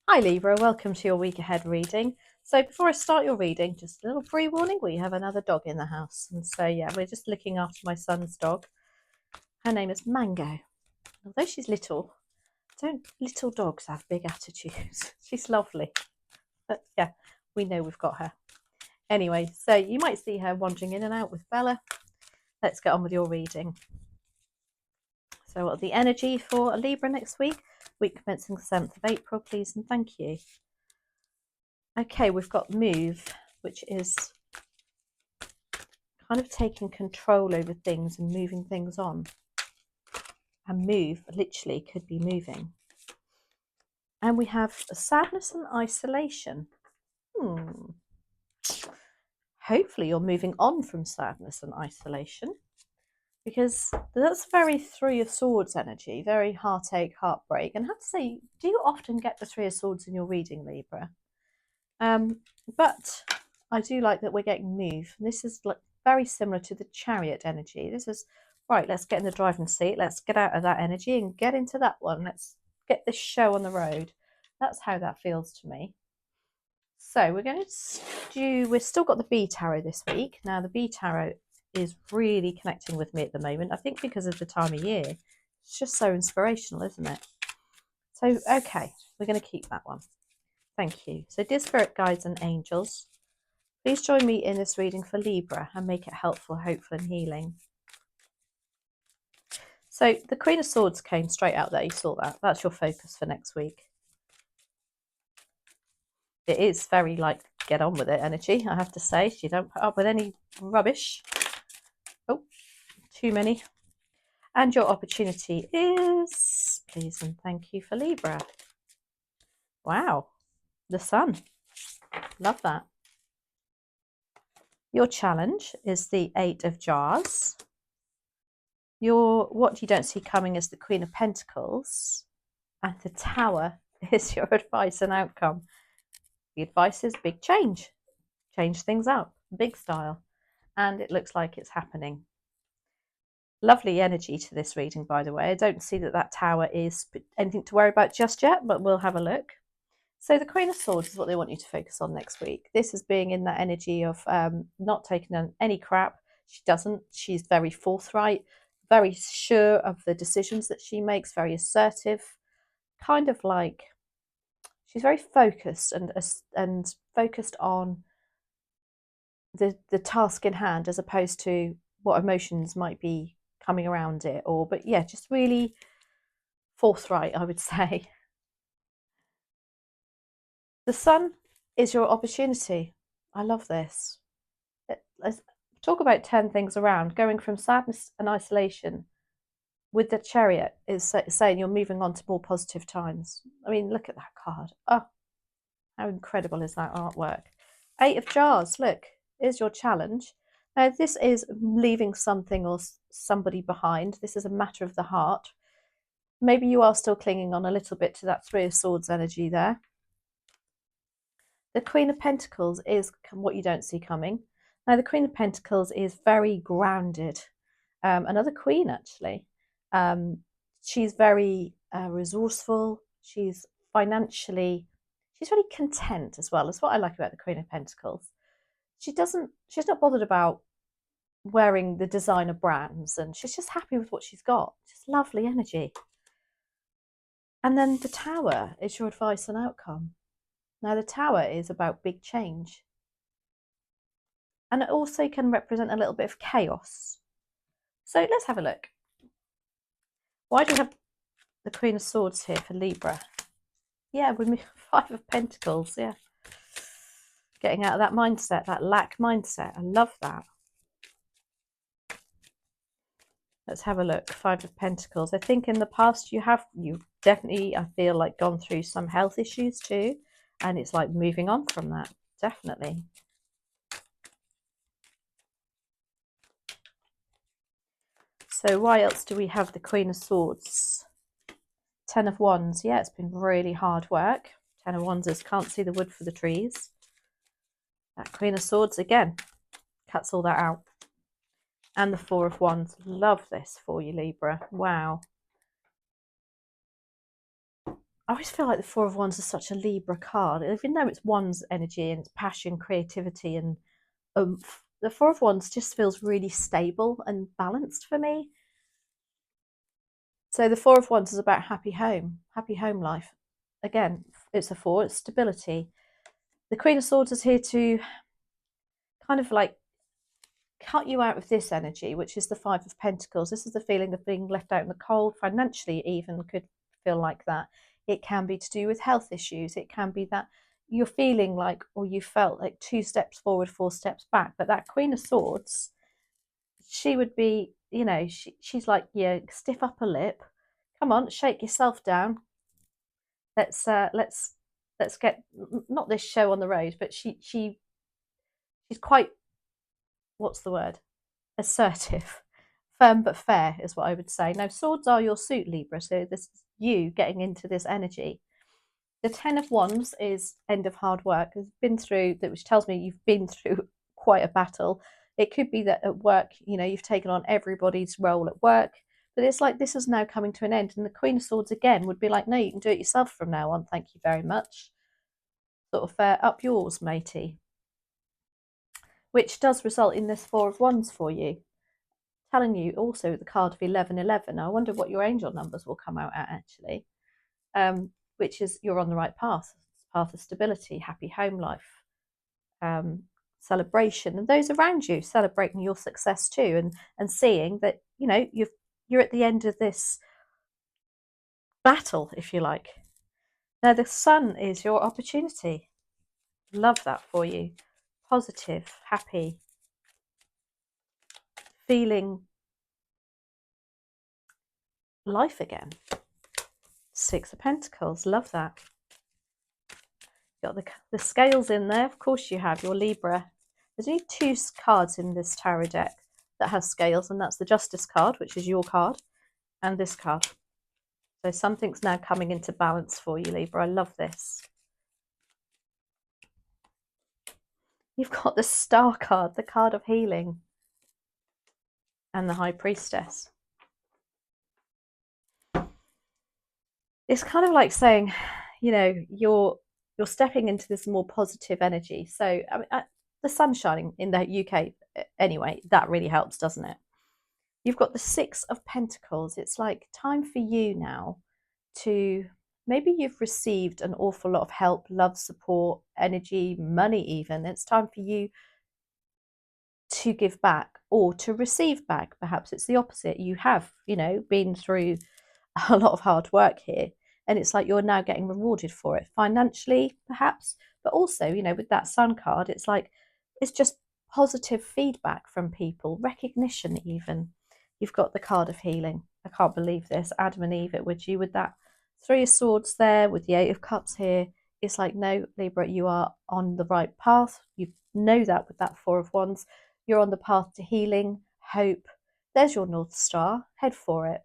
Hi Libra, welcome to your week ahead reading. So before I start your reading, just a little pre-warning, we have another dog in the house. And so yeah, we're just looking after my son's dog. Her name is Mango. Although she's little, don't little dogs have big attitudes? She's lovely. But yeah, we know we've got her. Anyway, so you might see her wandering in and out with Bella. Let's get on with your reading. So the energy for a Libra next week commencing the 7th of April, please and thank you. Okay, we've got move, which is kind of taking control over things and moving things on. And move literally could be moving. And we have sadness and isolation. Hopefully you're moving on from sadness and isolation, because that's very Three of Swords energy, very heartache, heartbreak. And I have to say, do you often get the Three of Swords in your reading, Libra? But I do like that we're getting move. This is like very similar to the Chariot energy. This is, right, let's get in the driving seat. Let's get out of that energy and get into that one. Let's get this show on the road. That's how that feels to me. So we're going to we've still got the B Tarot this week. Now the B Tarot is really connecting with me at the moment. I think because of the time of year. It's just so inspirational, isn't it? So, okay, we're going to keep that one. Thank you. So dear spirit guides and angels, please join me in this reading for Libra and make it helpful, hopeful and healing. So the Queen of Swords came straight out there. You saw that. That's your focus for next week. It is very like get on with it energy, I have to say. You don't put up with any rubbish. Oh, too many. And your opportunity is, please and thank you for Libra. Wow, the Sun. Love that. Your challenge is the Eight of Jars. What you don't see coming is the Queen of Pentacles, and the Tower is your advice and outcome. The advice is big change things up, big style, and it looks like it's happening. Lovely energy to this reading, by the way. I don't see that Tower is anything to worry about just yet, but we'll have a look. So the Queen of Swords is what they want you to focus on next week. This is being in that energy of not taking any crap. She doesn't. She's very forthright, very sure of the decisions that she makes, very assertive, kind of like she's very focused and focused on the task in hand as opposed to what emotions might be coming around it, but yeah, just really forthright, I would say. The Sun is your opportunity. I love this. Let's talk about turn things around. Going from sadness and isolation with the Chariot is saying you're moving on to more positive times. I mean, look at that card. Oh, how incredible is that artwork? Eight of Jars, look, is your challenge. Now, this is leaving something or somebody behind. This is a matter of the heart. Maybe you are still clinging on a little bit to that Three of Swords energy there. The Queen of Pentacles is what you don't see coming. Now, the Queen of Pentacles is very grounded. Another queen, actually. She's very resourceful. She's very content as well. That's what I like about the Queen of Pentacles. She's not bothered about wearing the designer brands, and she's just happy with what she's got. Just lovely energy. And then the Tower is your advice and outcome. Now, the Tower is about big change. And it also can represent a little bit of chaos. So let's have a look. Why do we have the Queen of Swords here for Libra? Yeah, with Five of Pentacles, yeah. Getting out of that mindset, that lack mindset. I love that. Let's have a look. Five of Pentacles. I think in the past you've definitely, I feel like, gone through some health issues too. And it's like moving on from that. Definitely. So why else do we have the Queen of Swords? Ten of Wands. Yeah, it's been really hard work. Ten of Wands is can't see the wood for the trees. That Queen of Swords, again, cuts all that out. And the Four of Wands. Love this for you, Libra. Wow. I always feel like the Four of Wands is such a Libra card. Even though it's Wands energy and it's passion, creativity, and oomph, the Four of Wands just feels really stable and balanced for me. So the Four of Wands is about happy home life. Again, it's a four, it's stability. The Queen of Swords is here to kind of like cut you out of this energy, which is the Five of Pentacles. This is the feeling of being left out in the cold, financially even could feel like that. It can be to do with health issues. It can be that you're feeling like, or you felt like 2 steps forward, 4 steps back. But that Queen of Swords, she would be, you know, she's like, yeah, stiff upper lip. Come on, shake yourself down. Let's get not this show on the road, but she's quite, what's the word? Assertive. Firm but fair is what I would say. Now, swords are your suit, Libra, so this is you getting into this energy. The Ten of Wands is end of hard work. It's been through that, which tells me you've been through quite a battle. It could be that at work, you know, you've taken on everybody's role at work, but it's like this is now coming to an end. And the Queen of Swords again would be like, no, you can do it yourself from now on. Thank you very much. Sort of up yours, matey. Which does result in this Four of Wands for you. Telling you also the card of 1111. I wonder what your angel numbers will come out at actually, which is you're on the right path, path of stability, happy home life, celebration, and those around you celebrating your success too, and seeing that, you know, you're at the end of this battle, if you like. Now the Sun is your opportunity. Love that for you. Positive, happy, feeling life again. Six of Pentacles, love that. Got the scales in there, of course you have, your Libra. There's only 2 cards in this tarot deck that has scales, and that's the Justice card, which is your card, and this card. So something's now coming into balance for you, Libra. I love this. You've got the Star card, the card of healing, and the High Priestess. It's kind of like saying, you know, you're stepping into this more positive energy. So I mean, the sun's shining in the UK anyway. That really helps, doesn't it? You've got the Six of Pentacles. It's like time for you now to, maybe you've received an awful lot of help, love, support, energy, money even. It's time for you to give back or to receive back. Perhaps it's the opposite. You have, you know, been through a lot of hard work here, and it's like you're now getting rewarded for it financially, perhaps, but also, you know, with that Sun card, it's like it's just positive feedback from people, recognition even. You've got the card of healing. I can't believe this. Adam and Eve, it would you with that Three of Swords there, with the Eight of Cups here. It's like, no, Libra, you are on the right path. You know that with that Four of Wands. You're on the path to healing, hope. There's your North Star. Head for it.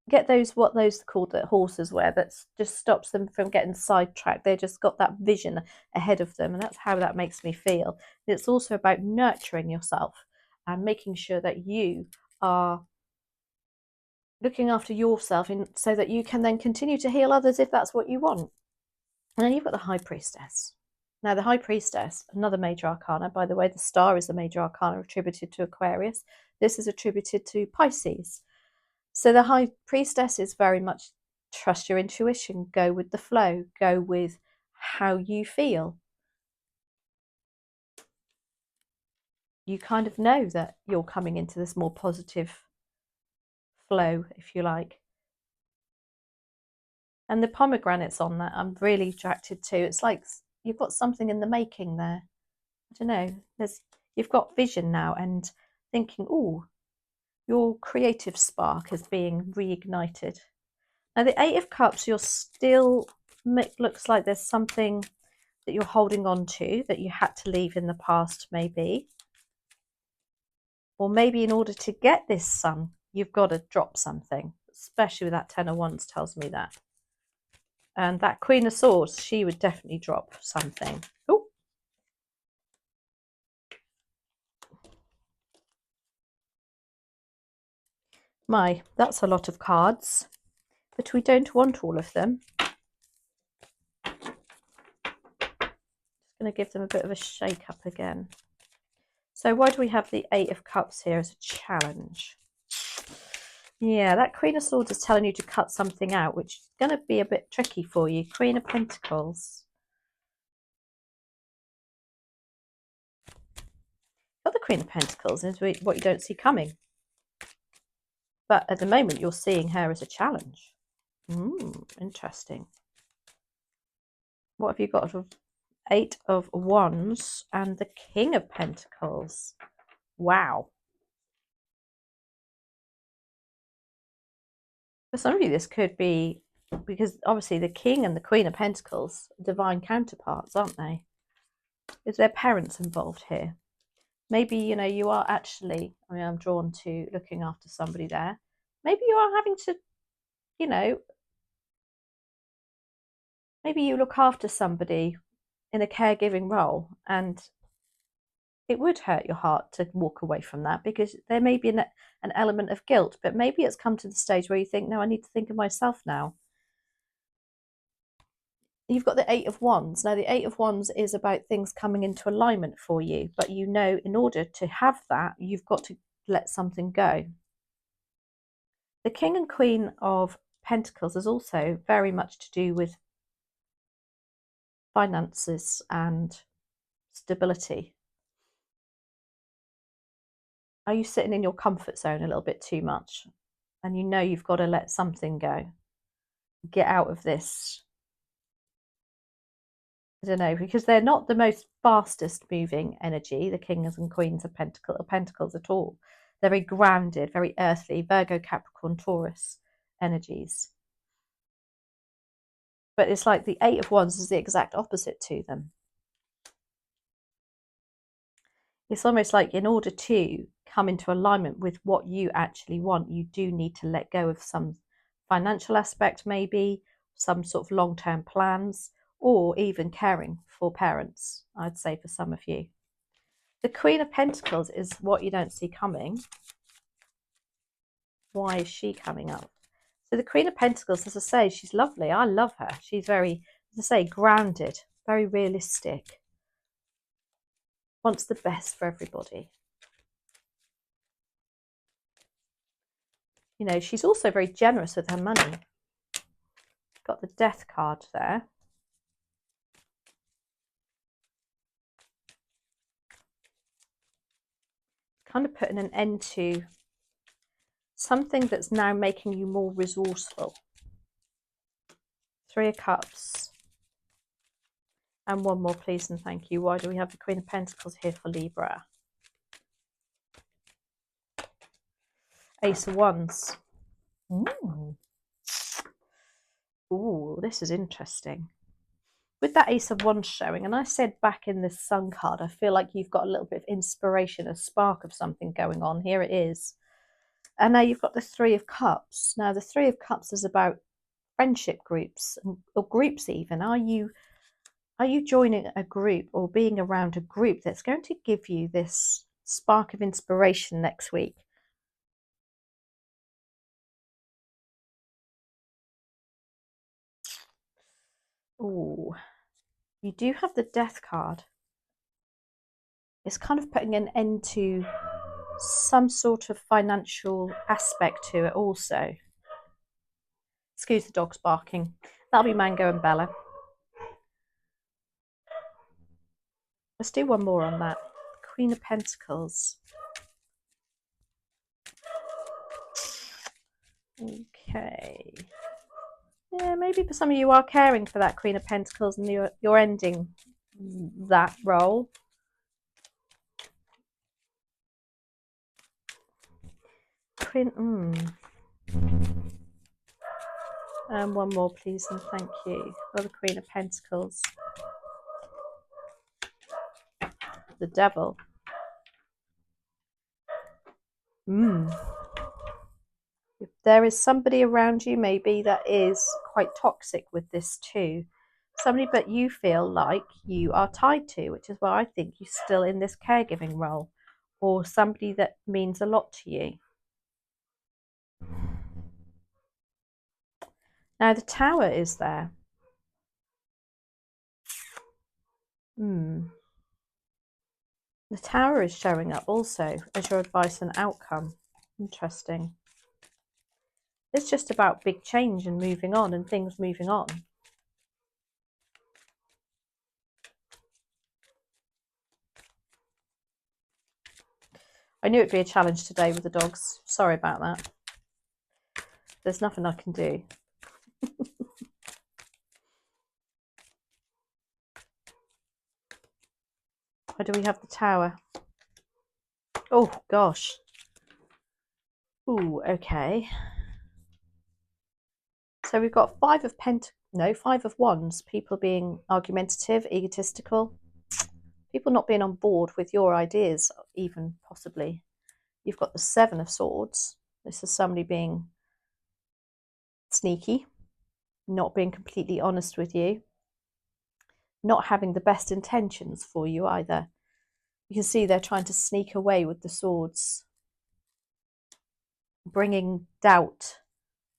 Get those, what those called that horses wear, that just stops them from getting sidetracked. They just got that vision ahead of them, and that's how that makes me feel. It's also about nurturing yourself and making sure that you are looking after yourself so that you can then continue to heal others if that's what you want. And then you've got the High Priestess. Now, the High Priestess, another major arcana. By the way, the Star is the major arcana attributed to Aquarius. This is attributed to Pisces. So the High Priestess is very much trust your intuition, go with the flow, go with how you feel. You kind of know that you're coming into this more positive flow, if you like. And the pomegranates on that, I'm really attracted to. It's like you've got something in the making there. I don't know. You've got vision now and thinking, oh, your creative spark is being reignited. Now, the Eight of Cups, you're still, looks like there's something that you're holding on to that you had to leave in the past, maybe. Or maybe in order to get this Sun, you've got to drop something, especially with that Ten of Wands tells me that. And that Queen of Swords, she would definitely drop something. Oh. My, that's a lot of cards, but we don't want all of them. Just going to give them a bit of a shake up again. So why do we have the Eight of Cups here as a challenge? Yeah, that Queen of Swords is telling you to cut something out, which is going to be a bit tricky for you. Queen of Pentacles. Got the Queen of Pentacles is what you don't see coming. But at the moment, you're seeing her as a challenge. Interesting. What have you got? Eight of Wands and the King of Pentacles. Wow. For some of you, this could be, because obviously the King and the Queen of Pentacles are divine counterparts, aren't they? Is there parents involved here? Maybe, you know, you are actually, I mean, I'm drawn to looking after somebody there. Maybe you are having to, you know, maybe you look after somebody in a caregiving role, and it would hurt your heart to walk away from that, because there may be an element of guilt, but maybe it's come to the stage where you think, no, I need to think of myself now. You've got the Eight of Wands. Now, the Eight of Wands is about things coming into alignment for you, but you know, in order to have that, you've got to let something go. The King and Queen of Pentacles is also very much to do with finances and stability. Are you sitting in your comfort zone a little bit too much? And you know you've got to let something go. Get out of this. I don't know, because they're not the most fastest moving energy, the Kings and Queens of Pentacles at all. They're very grounded, very earthly, Virgo, Capricorn, Taurus energies. But it's like the Eight of Wands is the exact opposite to them. It's almost like in order to come into alignment with what you actually want, you do need to let go of some financial aspect, maybe some sort of long-term plans, or even caring for parents, I'd say, for some of you. The Queen of Pentacles is what you don't see coming. Why is she coming up? So the Queen of Pentacles, as I say, she's lovely. I love her. She's very, as I say, grounded, very realistic. Wants the best for everybody. You know, she's also very generous with her money. Got the Death card there. Kind of putting an end to something that's now making you more resourceful. Three of Cups. And one more, please and thank you. Why do we have the Queen of Pentacles here for Libra? Ace of Wands. Ooh, this is interesting. With that Ace of Wands showing, and I said back in this Sun card, I feel like you've got a little bit of inspiration, a spark of something going on. Here it is. And now you've got the Three of Cups. Now, the Three of Cups is about friendship groups, or groups even. Are you joining a group or being around a group that's going to give you this spark of inspiration next week? Oh, you do have the Death card. It's kind of putting an end to some sort of financial aspect to it also. Excuse the dogs barking. That'll be Mango and Bella. Let's do one more on that. Queen of Pentacles. Okay. Yeah, maybe for some of you are caring for that Queen of Pentacles and you're ending that role. Queen, And one more, please, and thank you. For the Queen of Pentacles. The Devil. If there is somebody around you, maybe, that is quite toxic with this too. Somebody that you feel like you are tied to, which is why I think you're still in this caregiving role. Or somebody that means a lot to you. Now the Tower is there. The Tower is showing up also as your advice and outcome. Interesting. It's just about big change and moving on and things moving on. I knew it'd be a challenge today with the dogs. Sorry about that. There's nothing I can do. Why do we have the Tower? Oh, gosh. Ooh, okay. So we've got Five of Wands. People being argumentative, egotistical. People not being on board with your ideas, even possibly. You've got the Seven of Swords. This is somebody being sneaky, not being completely honest with you, not having the best intentions for you either. You can see they're trying to sneak away with the swords, bringing doubt,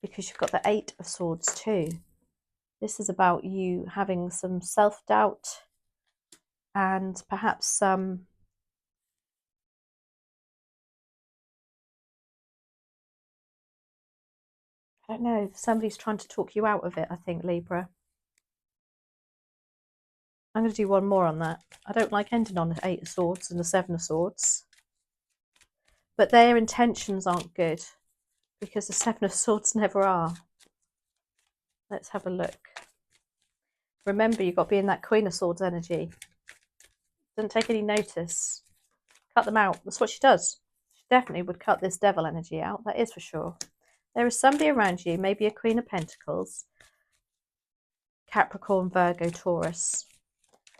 because you've got the Eight of Swords too. This is about you having some self-doubt and perhaps some I don't know, somebody's trying to talk you out of it, I think, Libra. I'm going to do one more on that. I don't like ending on the Eight of Swords and the Seven of Swords. But their intentions aren't good, because the Seven of Swords never are. Let's have a look. Remember, you've got to be in that Queen of Swords energy. Doesn't take any notice. Cut them out. That's what she does. She definitely would cut this Devil energy out. That is for sure. There is somebody around you, maybe a Queen of Pentacles, Capricorn, Virgo, Taurus,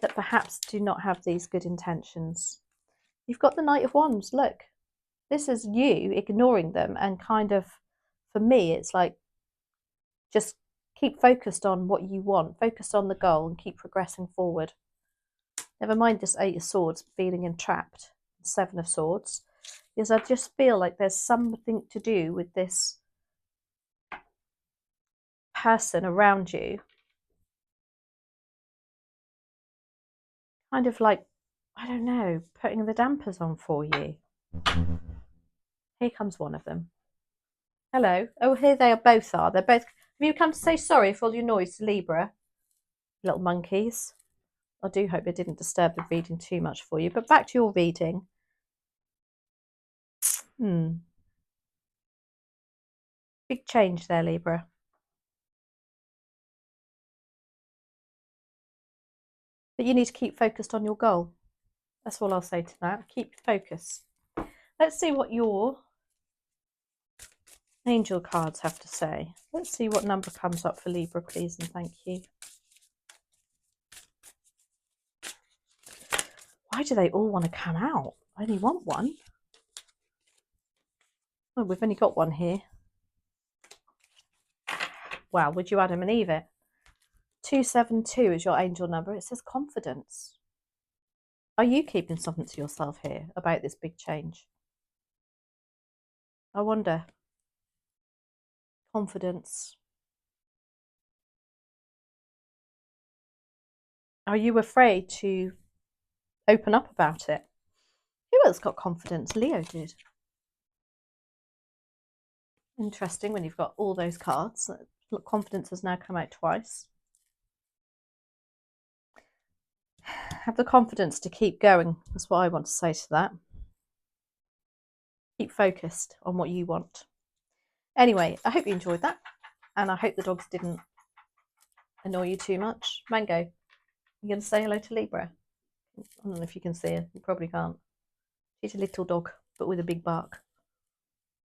that perhaps do not have these good intentions. You've got the Knight of Wands. Look, this is you ignoring them and kind of, for me, it's like just keep focused on what you want, focus on the goal and keep progressing forward. Never mind this Eight of Swords feeling entrapped, Seven of Swords, because I just feel like there's something to do with this person around you. Kind of like, I don't know, putting the dampers on for you. Here comes one of them. Hello. Oh, here they are both are. They're both. Have you come to say sorry for all your noise to Libra? Little monkeys. I do hope it didn't disturb the reading too much for you. But back to your reading. Big change there, Libra. But you need to keep focused on your goal. That's all I'll say to that. Keep focus. Let's see what your angel cards have to say. Let's see what number comes up for Libra, please, and thank you. Why do they all want to come out? I only want one. Oh, we've only got one here. Wow, would you Adam and Eve it? 272 is your angel number. It says confidence. Are you keeping something to yourself here about this big change? I wonder. Confidence. Are you afraid to open up about it? Who else got confidence? Leo did. Interesting when you've got all those cards. Confidence has now come out twice. Have the confidence to keep going. That's what I want to say to that. Keep focused on what you want. Anyway, I hope you enjoyed that. And I hope the dogs didn't annoy you too much. Mango, you going to say hello to Libra? I don't know if you can see her. You probably can't. She's a little dog, but with a big bark.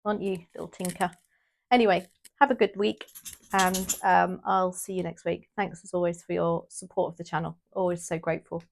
Aren't you, little tinker? Anyway, have a good week. And I'll see you next week. Thanks as always for your support of the channel. Always so grateful.